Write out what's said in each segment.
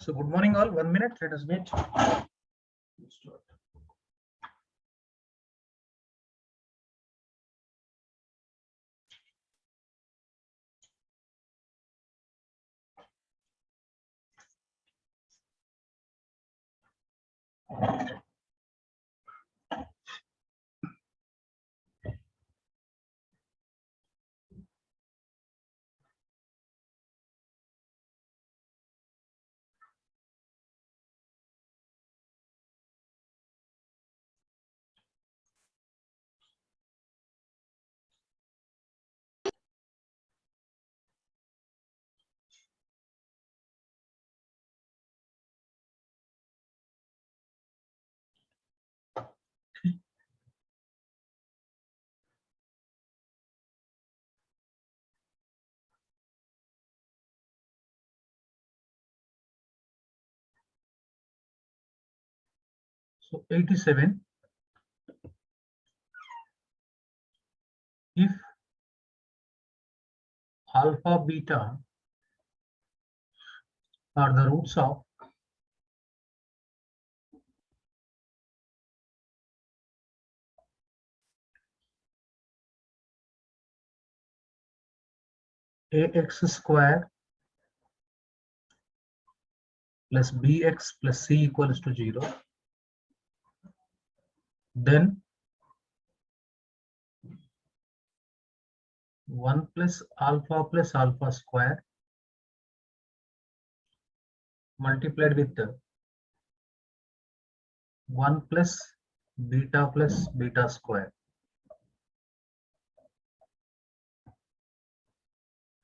So good morning all. 1 minute. Let us meet. Let's start. So 87. If alpha beta are the roots of ax square plus bx plus c equals to 0, then 1 plus alpha square multiplied with 1 plus beta square.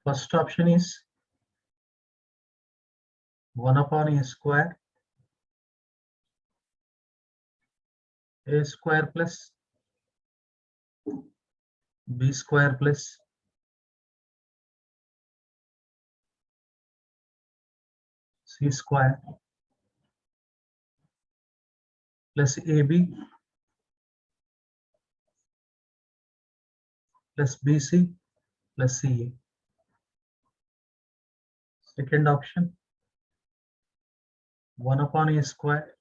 First option is 1 upon a square plus b square plus c square plus ab plus bc plus ca. Second option 1 upon a square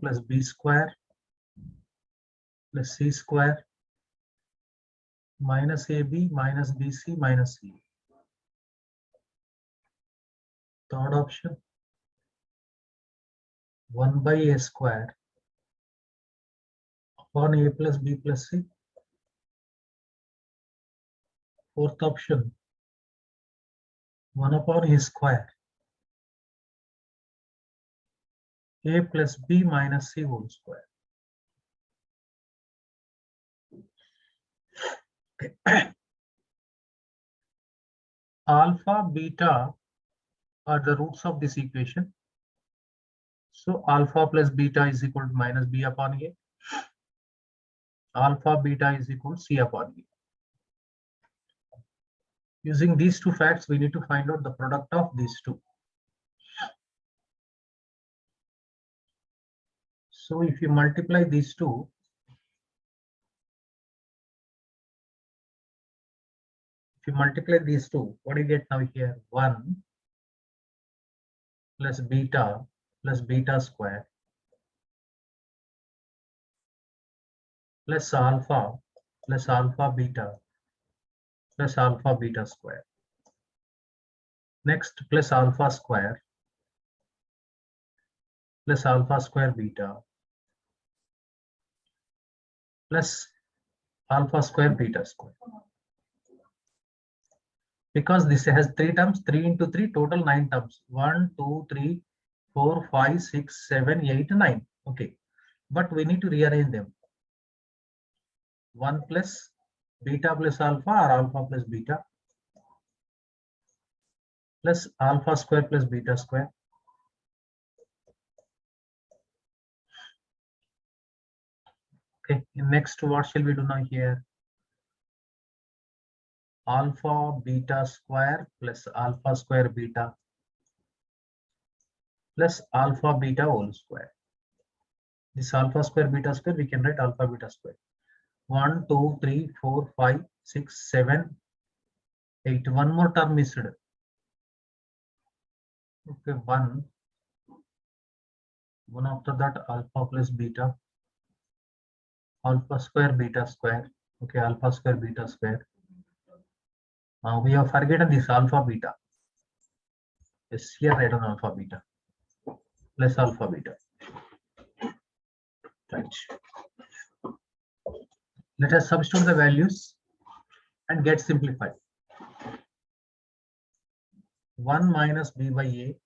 plus b square plus c square minus ab minus bc minus c. Third option 1 by a square upon a plus b plus c. Fourth option 1 upon a square a plus b minus c whole square. Okay. Alpha beta are the roots of this equation. So alpha plus beta is equal to minus b upon a. Alpha beta is equal to c upon a. Using these two facts, we need to find out the product of these two. So if you multiply these two, what do you get now here? 1 plus beta square plus alpha beta square. Next plus alpha square beta plus alpha square beta square. Because this has 3 terms, 3 into 3, total 9 terms. 1, 2, 3, 4, 5, 6, 7, 8, 9. Okay. But we need to rearrange them. 1 plus beta plus alpha or alpha plus beta plus alpha square plus beta square. Okay. Next, what shall we do now here? Alpha beta square plus alpha square beta plus alpha beta whole square. This alpha square beta square, we can write alpha beta square. 1, 2, 3, 4, 5, 6, 7, 8. One more term missed. Okay, one after that alpha plus beta, alpha square beta square. Okay, alpha square beta square. We have forgotten this alpha beta. Yes, here write on alpha beta plus alpha beta. Right. Let us substitute the values and get simplified. 1 minus b by a.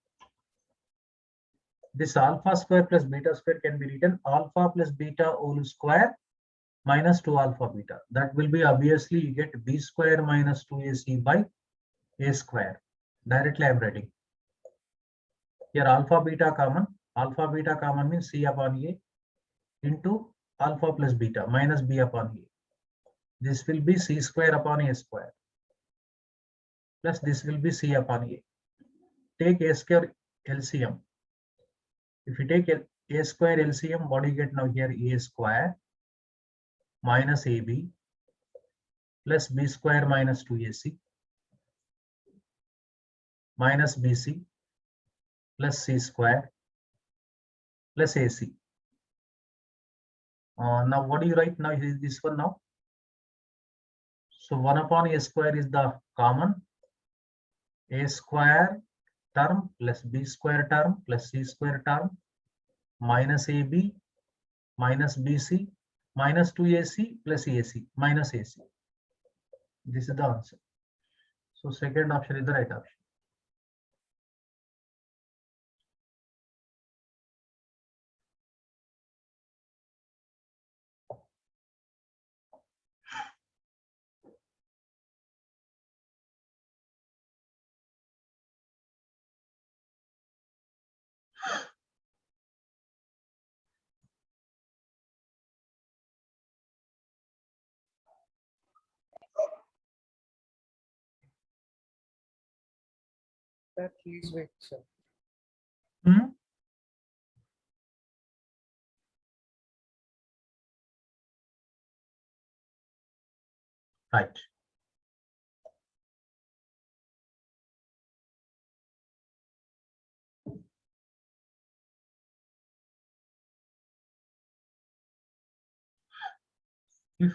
This alpha square plus beta square can be written alpha plus beta whole square minus 2 alpha beta. That will be obviously you get b square minus 2ac by a square. Directly I am writing. Here alpha beta common. Alpha beta common means c upon a into alpha plus beta minus b upon a. This will be c square upon a square. Plus this will be c upon a. Take a square LCM. If you take a square LCM, what do you get now here? A square minus AB plus B square minus 2AC minus BC plus C square plus AC. Now what do you write now? Is this one now? So 1 upon A square is the common. A square term plus B square term plus C square term minus AB minus BC minus 2AC plus AC minus AC. This is the answer. So second option is the right option. That please wait, sir. Right. If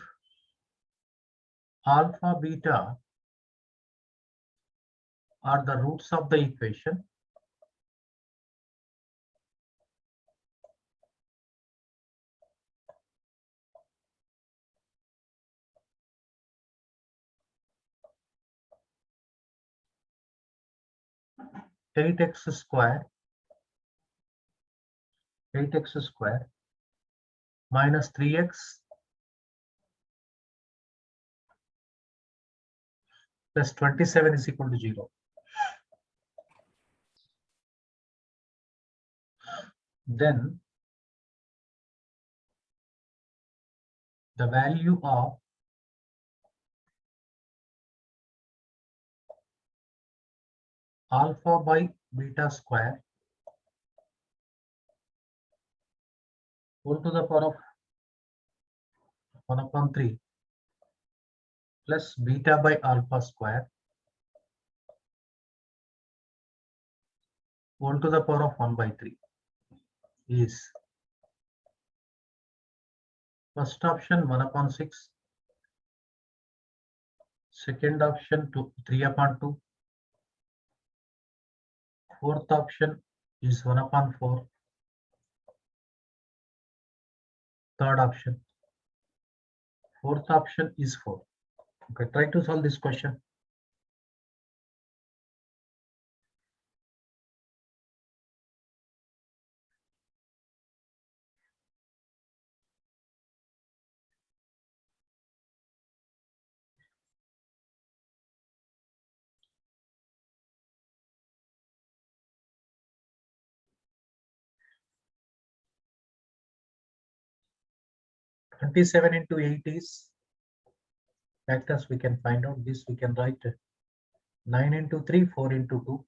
alpha beta are the roots of the equation, eight x square minus 3x plus 27 is equal to 0. Then the value of alpha by beta square whole to the power of 1 upon 3 plus beta by alpha square whole to the power of 1 by 3 is first option 1 upon 6, second option 3 upon 2, fourth option is 1 upon 4, third option, fourth option is 4. Okay, try to solve this question. Twenty-seven into 8 is factors we can find out. This we can write 9 into 3, 4 into 2.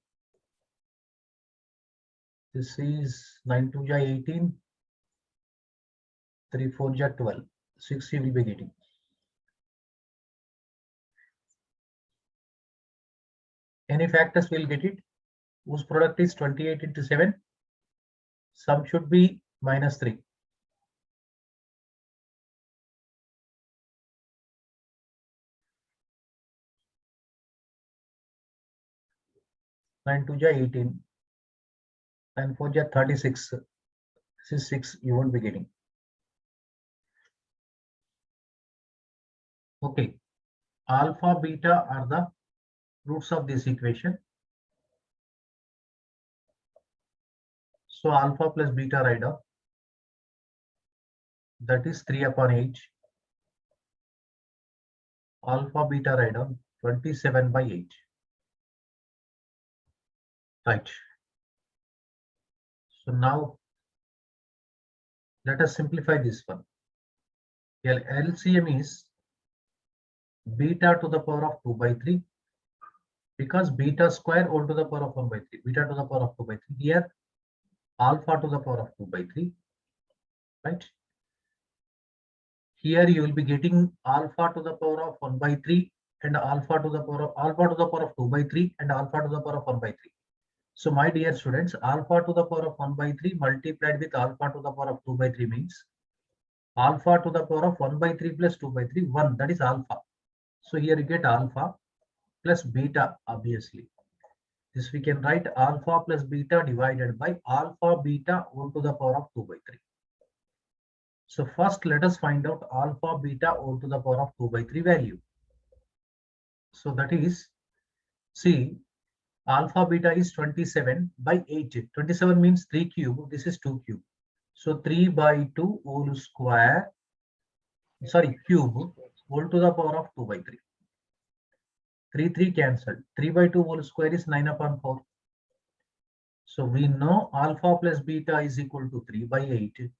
This is 9 2 ja 18, 3 4 ja 12. 6 you will be getting. Any factors will get it. whose product is 28 into 7. Sum should be -3. Nine 2 ja 18. And 4 ja 36. This is 6. You won't be getting. Okay. Alpha, beta are the roots of this equation. So alpha plus beta write off. That is 3 upon 8. Alpha beta write down 27 by 8. Right. So now let us simplify this one. LCM is beta to the power of 2 by 3, because beta square all to the power of 1 by 3. Beta to the power of 2 by 3. Here alpha to the power of 2 by 3. Right. Here you will be getting alpha to the power of 1 by 3 and alpha to the power of 2 by 3 and alpha to the power of 1 by 3. So my dear students, alpha to the power of 1 by 3 multiplied with alpha to the power of 2 by 3 means alpha to the power of 1 by 3 plus 2 by 3, 1. That is alpha. So here you get alpha plus beta, obviously. This we can write alpha plus beta divided by alpha beta all to the power of 2 by 3. So first let us find out alpha beta all to the power of 2 by 3 value. So that is, see, alpha beta is 27 by 8. 27 means 3 cube. This is 2 cube. So 3 by 2 whole square, sorry, cube whole to the power of 2 by 3. 3 cancelled. 3 by 2 whole square is 9 upon 4. So we know alpha plus beta is equal to 3 by 8.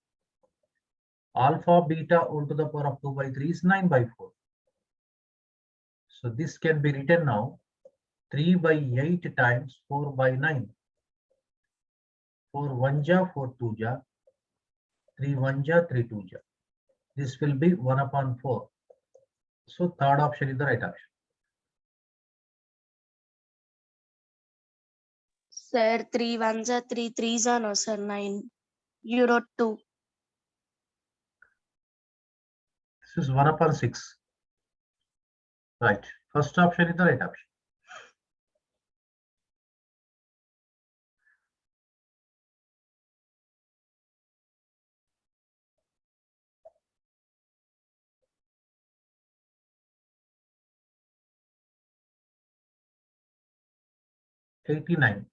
Alpha beta all to the power of 2 by 3 is 9 by 4. So this can be written now 3 by 8 times 4 by 9. 4 1 ja, 4 2 ja, 3 1 ja, 3 2 ja. This will be 1 upon 4. So third option is the right option. Sir, 3 1s are 3 3s are no, sir, 9. You wrote 2. This is 1 upon 6. Right. First option is the right option. '89.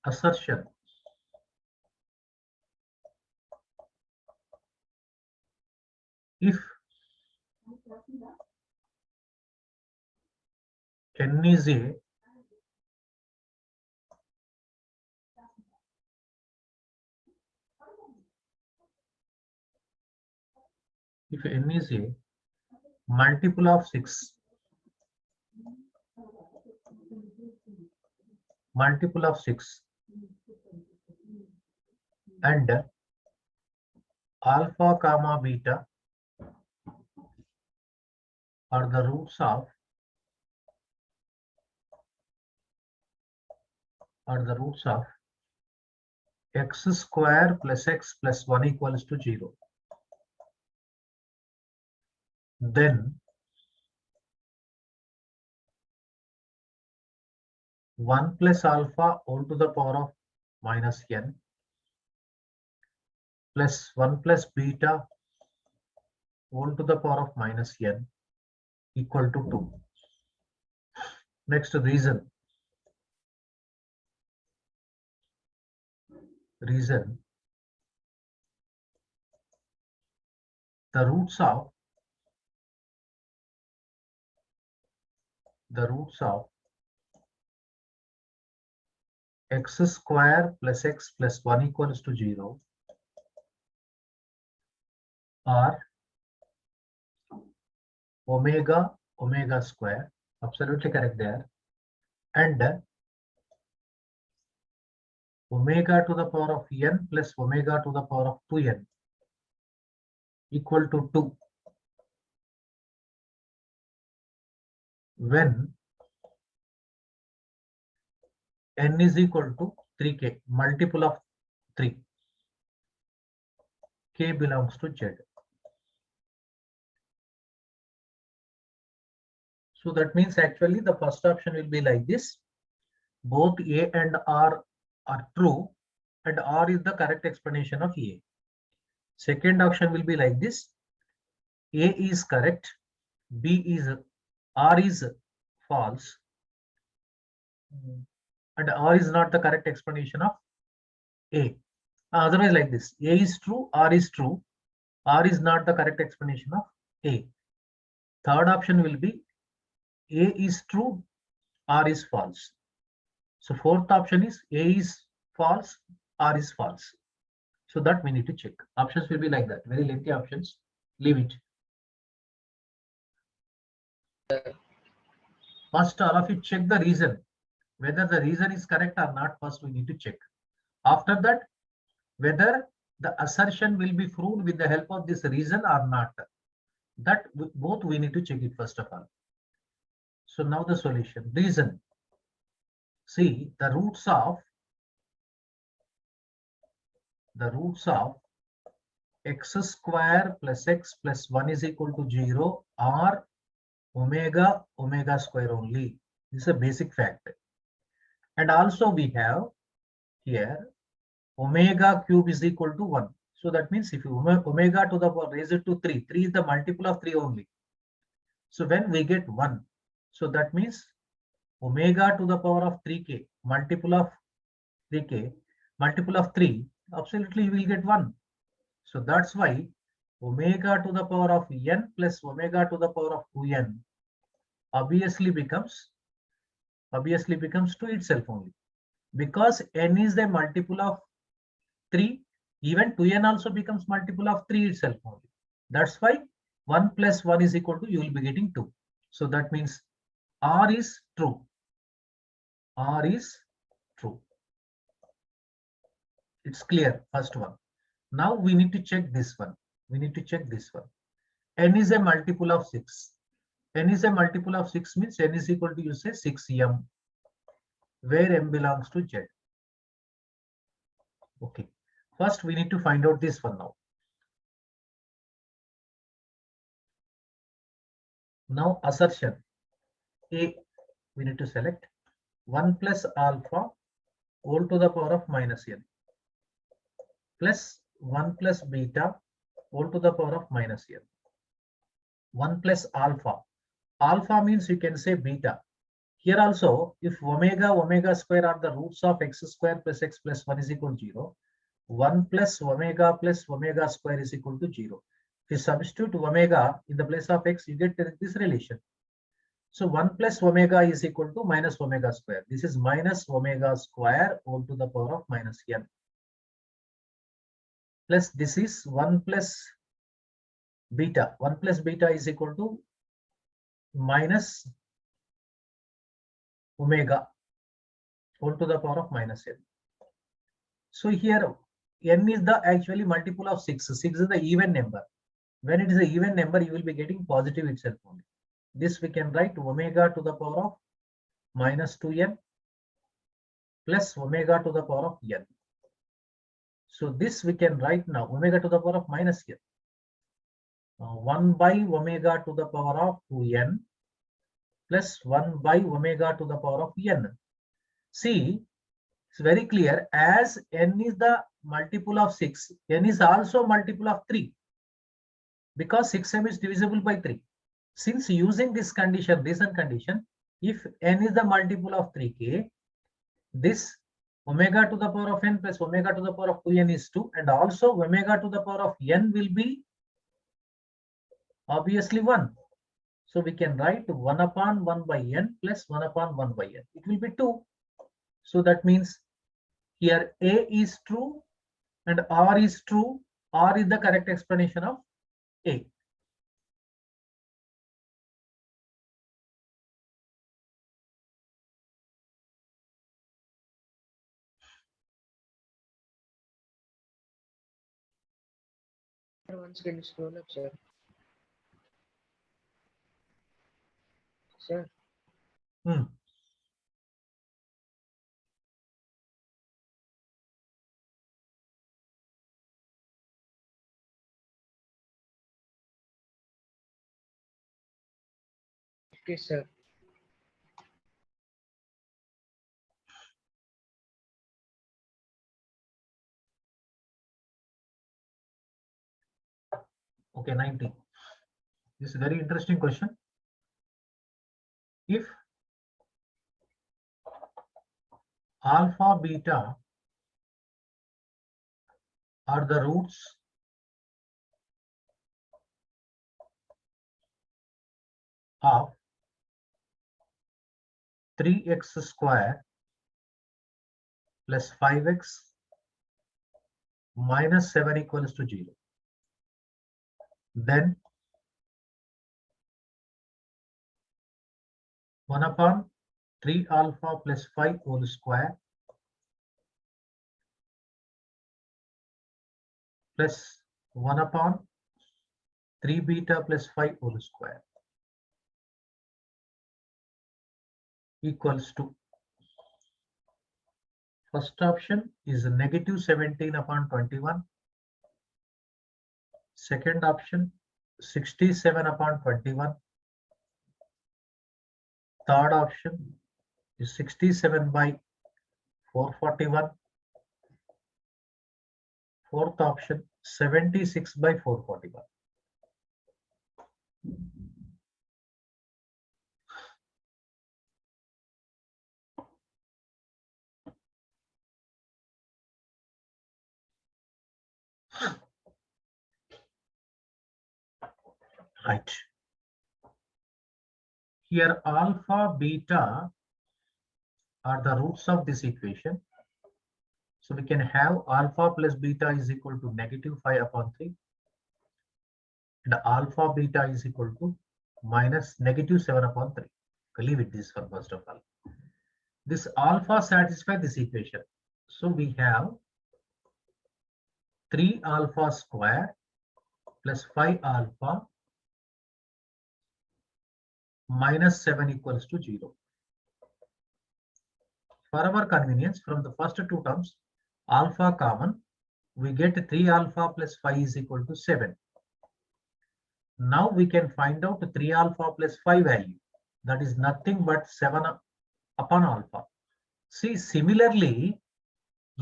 Assertion. If n is a multiple of 6, and alpha comma beta are the roots of x square plus x plus 1 equals to 0, then 1 plus alpha all to the power of minus n plus 1 plus beta all to the power of minus n equal to 2. Next, reason. The roots of x square plus x plus 1 equals to 0 are omega square, absolutely correct there, and omega to the power of n plus omega to the power of 2n equal to 2. when n is equal to 3k, multiple of 3, k belongs to Z. So that means actually the first option will be like this: both A and R are true, and R is the correct explanation of A. Second option will be like this: A is correct, B is R is false, and R is not the correct explanation of A. Otherwise, like this: A is true, R is true, R is not the correct explanation of A. Third option will be A is true, R is false. So fourth option is A is false, R is false. So that we need to check. Options will be like that. Very lengthy options. Leave it. First, all of you check the reason. Whether the reason is correct or not, first we need to check. After that, whether the assertion will be proved with the help of this reason or not. That both we need to check it first of all. So now the solution. Reason. See, the roots of x square plus x plus 1 is equal to 0 are omega square only. This is a basic fact. And also we have here omega cube is equal to 1. So that means if you omega to the power raise it to 3, 3 is the multiple of 3 only. So when we get 1, so that means omega to the power of 3k, multiple of 3k, multiple of 3, absolutely you will get 1. So that's why omega to the power of n plus omega to the power of 2n obviously becomes 2 itself only, because n is the multiple of 3, even 2n also becomes multiple of 3 itself only. That's why 1 plus 1 is equal to, you will be getting 2. So that means R is true. R is true. It's clear, first one. Now we need to check this one. N is a multiple of 6. N is a multiple of 6 means n is equal to, you say 6m, where m belongs to Z. Okay. First, we need to find out this one now. Now, assertion A, we need to select 1 plus alpha whole to the power of minus n plus 1 plus beta whole to the power of minus n. 1 plus alpha. Alpha means you can say beta. Here also, if omega square are the roots of x square plus x plus 1 is equal to 0, 1 plus omega square is equal to 0. If you substitute omega in the place of x, you get this relation. So 1 plus omega is equal to minus omega square. This is minus omega square whole to the power of minus n. Plus this is 1 plus beta. 1 plus beta is equal to minus omega whole to the power of minus n. So here n is the actually multiple of 6. 6 is the even number. When it is an even number, you will be getting positive itself only. This we can write omega to the power of minus 2n plus omega to the power of n. So this we can write now omega to the power of minus n. 1 by omega to the power of 2n plus 1 by omega to the power of n. See, it's very clear, as n is the multiple of 6, n is also multiple of 3, because 6m is divisible by 3. Since using this condition, reason condition, if n is the multiple of 3k, this omega to the power of n plus omega to the power of 2n is 2, and also omega to the power of n will be obviously 1. So we can write 1 upon 1 by n plus 1 upon 1 by n. It will be 2. So that means here A is true and R is true. R is the correct explanation of A. Once can you scroll up, sir? Sir, Hmm. Okay, sir. Okay, 90. This is a very interesting question. If alpha, beta are the roots of 3x square plus 5x minus 7 equals to 0, then 1 upon 3 alpha plus 5 whole square plus 1 upon 3 beta plus 5 whole square equals to, first option is negative 17 upon 21. Second option 67 upon 21. Third option is 67 by 441. Fourth option 76 by 441. Right. Here alpha, beta are the roots of this equation. So we can have alpha plus beta is equal to negative 5 upon 3. And alpha beta is equal to minus negative 7 upon 3. Leave it this one first of all. This alpha satisfies this equation. So we have 3 alpha square plus 5 alpha minus 7 equals to 0. For our convenience, from the first two terms, alpha common, we get 3 alpha plus 5 is equal to 7. Now we can find out 3 alpha plus 5 value. That is nothing but 7 upon alpha. See, similarly,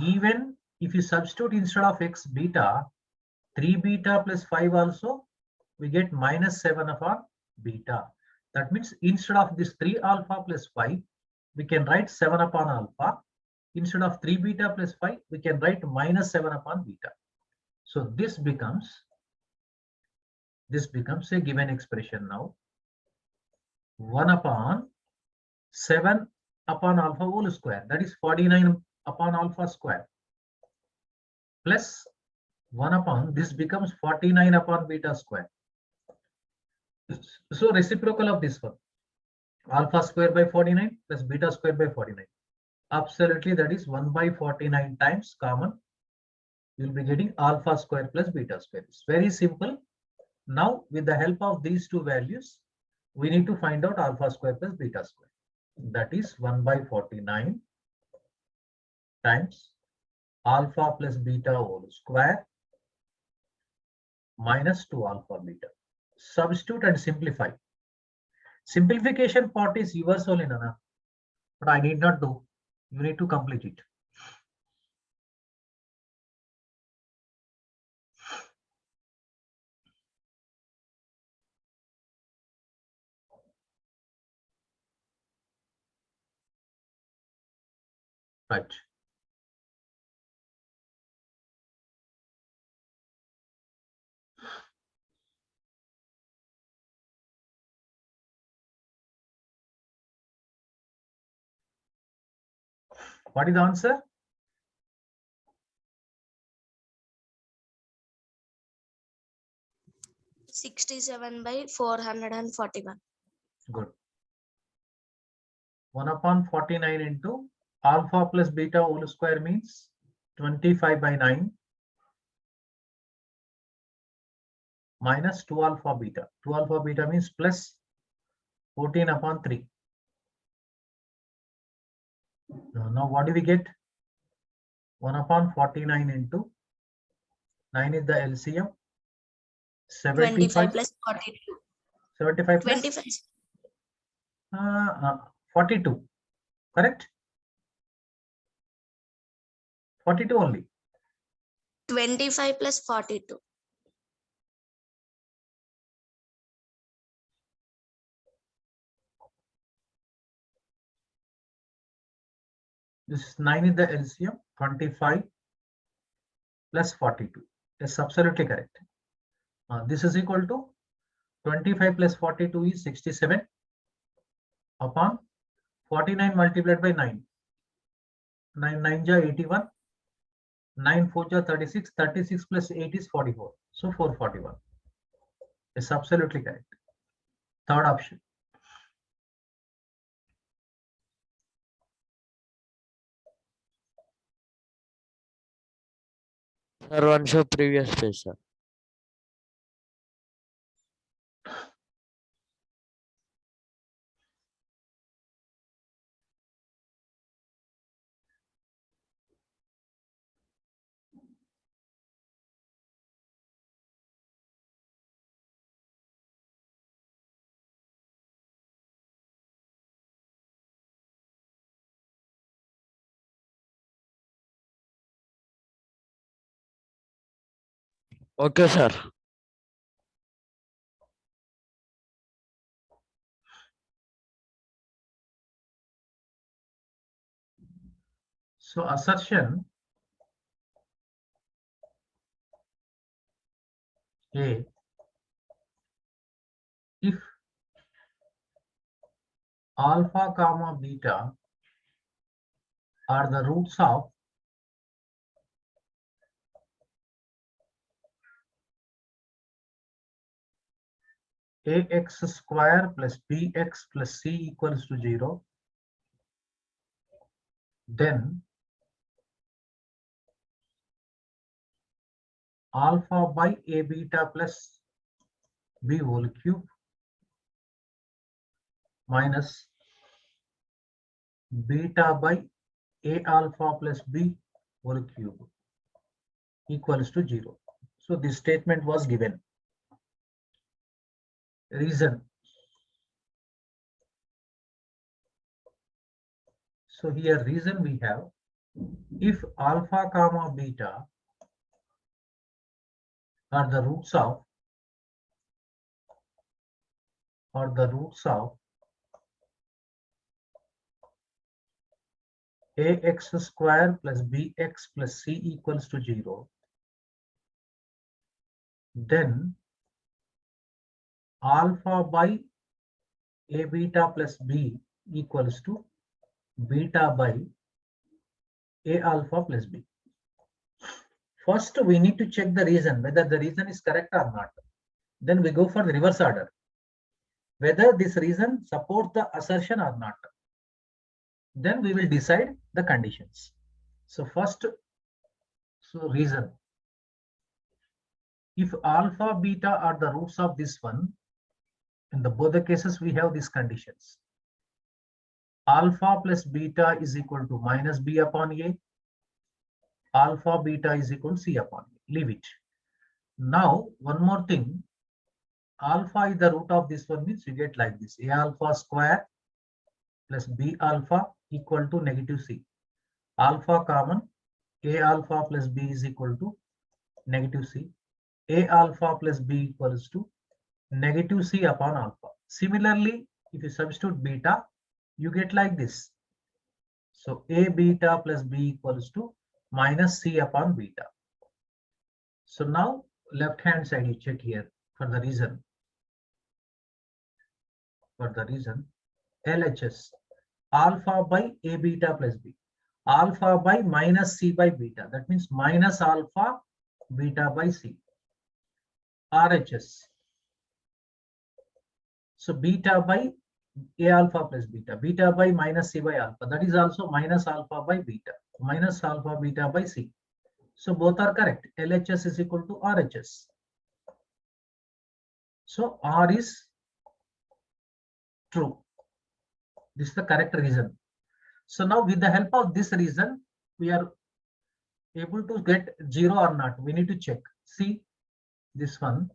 even if you substitute instead of x beta, 3 beta plus 5 also, we get minus 7 upon beta. That means instead of this 3 alpha plus 5, we can write 7 upon alpha. Instead of 3 beta plus 5, we can write minus 7 upon beta. So this becomes a given expression now. 1 upon 7 upon alpha whole square, that is 49 upon alpha square, plus 1 upon, this becomes 49 upon beta square. So reciprocal of this one, alpha square by 49 plus beta square by 49. Absolutely, that is 1 by 49 times common. You will be getting alpha square plus beta square. It's very simple. Now, with the help of these two values, we need to find out alpha square plus beta square. That is 1 by 49 times alpha plus beta whole square minus 2 alpha beta. Substitute and simplify. Simplification part is yours only, Nana, but I need not do. You need to complete it. Right. What is the answer? $67 by 441. Good. 1 upon 49 into alpha plus beta whole square means 25 by 9 minus 2 alpha beta. 2 alpha beta means plus 14 upon 3. Now what do we get? 1 upon 49 into 9 is the LCM. 25 75, plus 42. 75 plus 25. 42, correct? 42 only. 25 plus 42. This 9 is the LCM, 25 plus 42. Yes, absolutely correct. This is equal to 25 plus 42 is 67 upon 49 multiplied by 9. 9 9 ja 81. 9 4 ja 36. 36 plus 8 is 44. So 441. Yes, absolutely correct. Third option. Sir, one show previous page, sir. Okay, sir. So assertion A, if alpha comma beta are the roots of ax square plus bx plus c equals to 0, then alpha by a beta plus b whole cube minus beta by a alpha plus b whole cube equals to 0. So this statement was given. Reason. So here reason we have, if alpha comma beta are the roots of ax square plus bx plus c equals to 0, then alpha by a beta plus b equals to beta by a alpha plus b. First, we need to check the reason, whether the reason is correct or not. Then we go for the reverse order, whether this reason supports the assertion or not. Then we will decide the conditions. So first, reason. If alpha beta are the roots of this one, in both the cases we have these conditions. Alpha plus beta is equal to minus b upon a. Alpha beta is equal to c upon a. Leave it. Now one more thing. Alpha is the root of this one, means you get like this: a alpha square plus b alpha equal to negative c. Alpha common, a alpha plus b is equal to negative c. A alpha plus b equals to negative c upon alpha. Similarly, if you substitute beta, you get like this. So a beta plus b equals to minus c upon beta. So now left hand side you check here for the reason. LHS, alpha by a beta plus b, alpha by minus c by beta, that means minus alpha beta by c. RHS, so beta by a alpha plus beta, beta by minus c by alpha, that is also minus alpha by beta, minus alpha beta by c. So both are correct. LHS is equal to RHS. So R is true. This is the correct reason. So now with the help of this reason, we are able to get 0 or not. We need to check. See this one.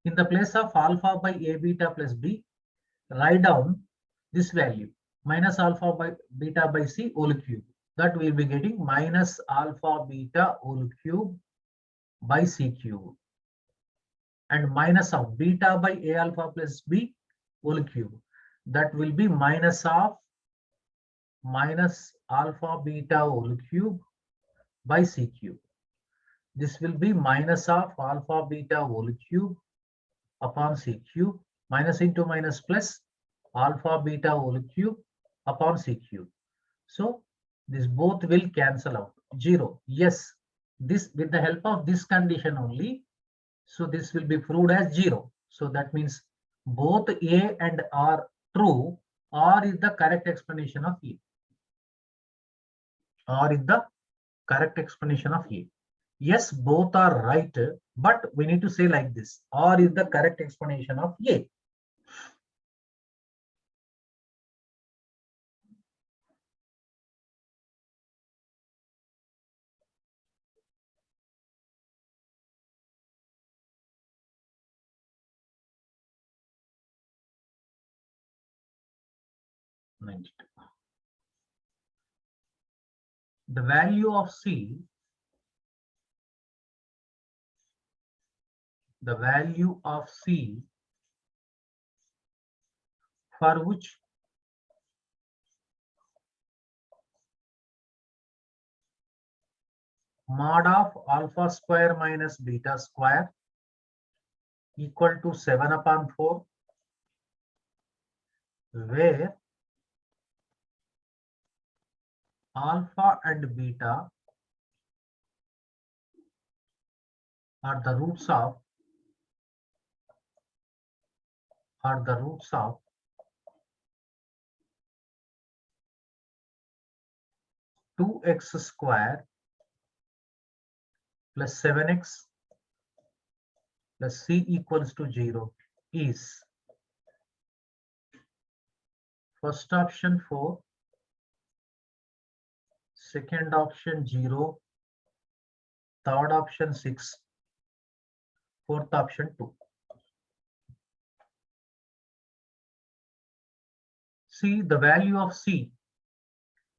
In the place of alpha by a beta plus b, write down this value minus alpha by beta by c whole cube. That we will be getting minus alpha beta whole cube by c cube, and minus of beta by a alpha plus b whole cube. That will be minus of minus alpha beta whole cube by c cube. This will be minus of alpha beta whole cube upon c cube, minus into minus plus alpha beta whole cube upon c cube. So this both will cancel out 0. Yes, this with the help of this condition only. So this will be proved as 0. So that means both A and R true. R is the correct explanation of A. R is the correct explanation of A. Yes, both are right, but we need to say like this. R is the correct explanation of A. The value of C, the value of C for which mod of alpha square minus beta square equal to 7 upon 4, where alpha and beta are the roots of 2x square plus 7x plus c equals to 0 is first option 4, second option 0, third option 6, fourth option 2. See the value of C,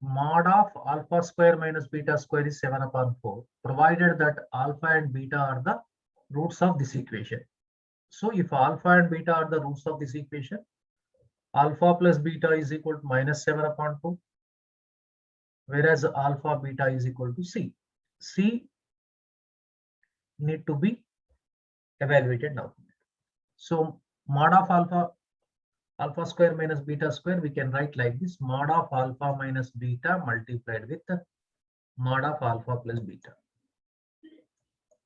mod of alpha square minus beta square is 7 upon 4, provided that alpha and beta are the roots of this equation. So if alpha and beta are the roots of this equation, alpha plus beta is equal to minus 7 upon 2, whereas alpha beta is equal to C. C need to be evaluated now. So mod of alpha square minus beta square, we can write like this: mod of alpha minus beta multiplied with mod of alpha plus beta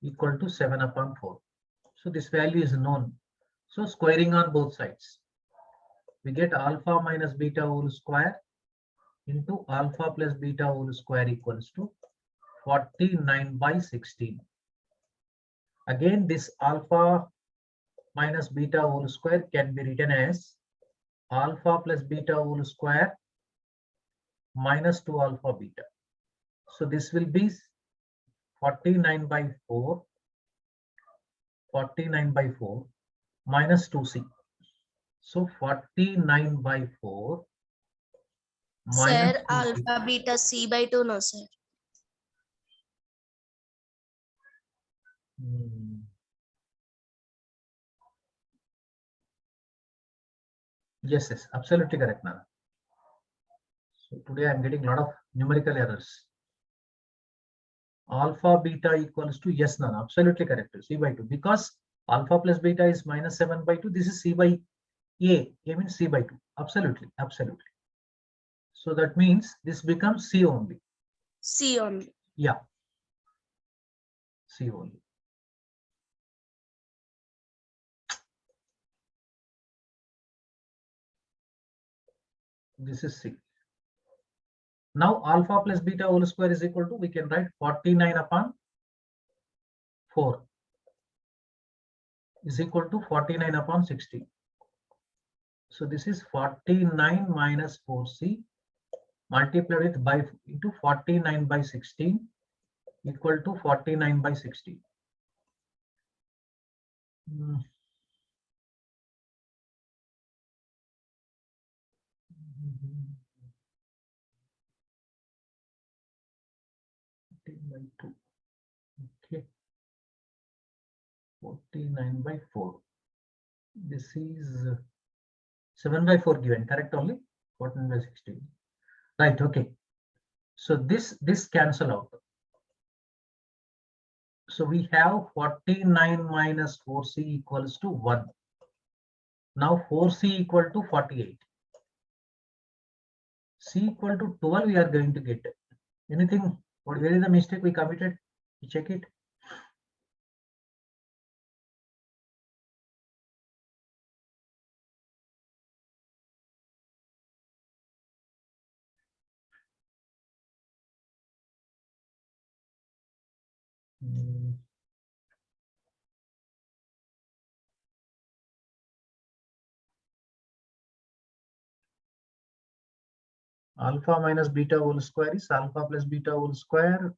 equal to 7 upon 4. So this value is known. So squaring on both sides, we get alpha minus beta whole square into alpha plus beta whole square equals to 49 by 16. Again, this alpha minus beta whole square can be written as alpha plus beta whole square minus 2 alpha beta. So this will be 49 by 4 minus 2c. So 49 by 4 minus Sir, 2c. alpha beta c by 2 no sir. Yes, absolutely correct, Nana. So today I'm getting a lot of numerical errors. Alpha beta equals to, yes, Nana, absolutely correct, c by 2, because alpha plus beta is minus 7 by 2. This is c by a means c by 2. Absolutely. So that means this becomes c only. C only. Yeah, c only. This is c. Now alpha plus beta whole square is equal to, we can write 49 upon 4 is equal to 49 upon 60. So this is 49 minus 4c multiplied with by into 49 by 16 equal to 49 by 16. Hmm. By 2. Okay. 49 by 4. This is 7 by 4 given, correct only? 14 by 16. Right, okay. So this cancel out. So we have 49 minus 4c equals to 1. Now 4c equal to 48. C equal to 12 we are going to get. Anything, where is the mistake we committed? You check it. Hmm. Alpha minus beta whole square is alpha plus beta whole square.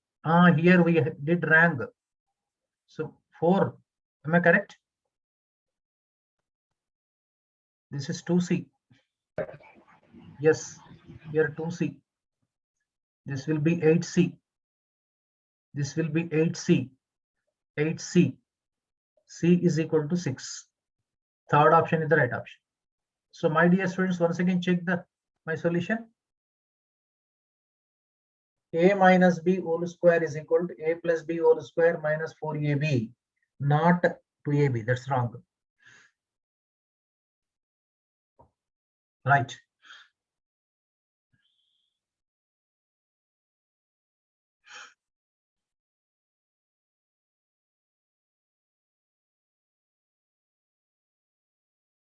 Here we did wrong. So 4, am I correct? This is 2c. Yes, here 2c. This will be 8c. This will be 8c. 8c. C is equal to 6. Third option is the right option. So my dear students, once again check my solution. A minus b whole square is equal to a plus b whole square minus 4ab, not 2ab. That's wrong. Right.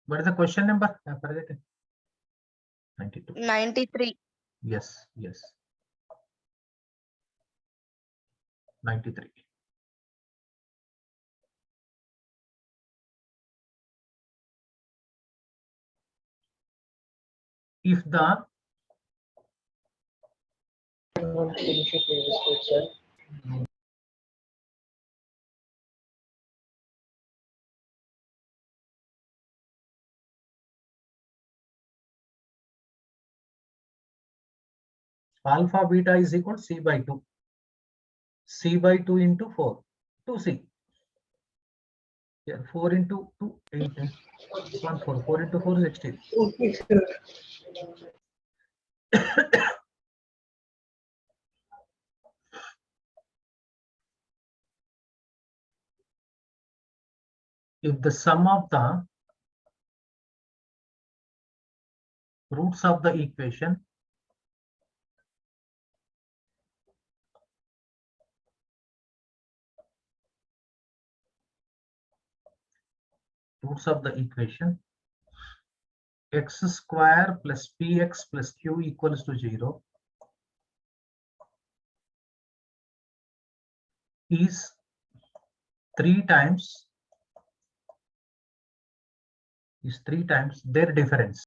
What is the question number? I forget it. 92. 93. Yes, yes. 93. If the Finish your previous state, sir. alpha beta is equal to c by 2. C by 2 into 4. 2c. Here 4 into 2, 8. 1, 4. 4 into 4 is 16. Okay, sir. If the sum of the roots of the equation x square plus px plus q equals to 0 is 3 times their difference.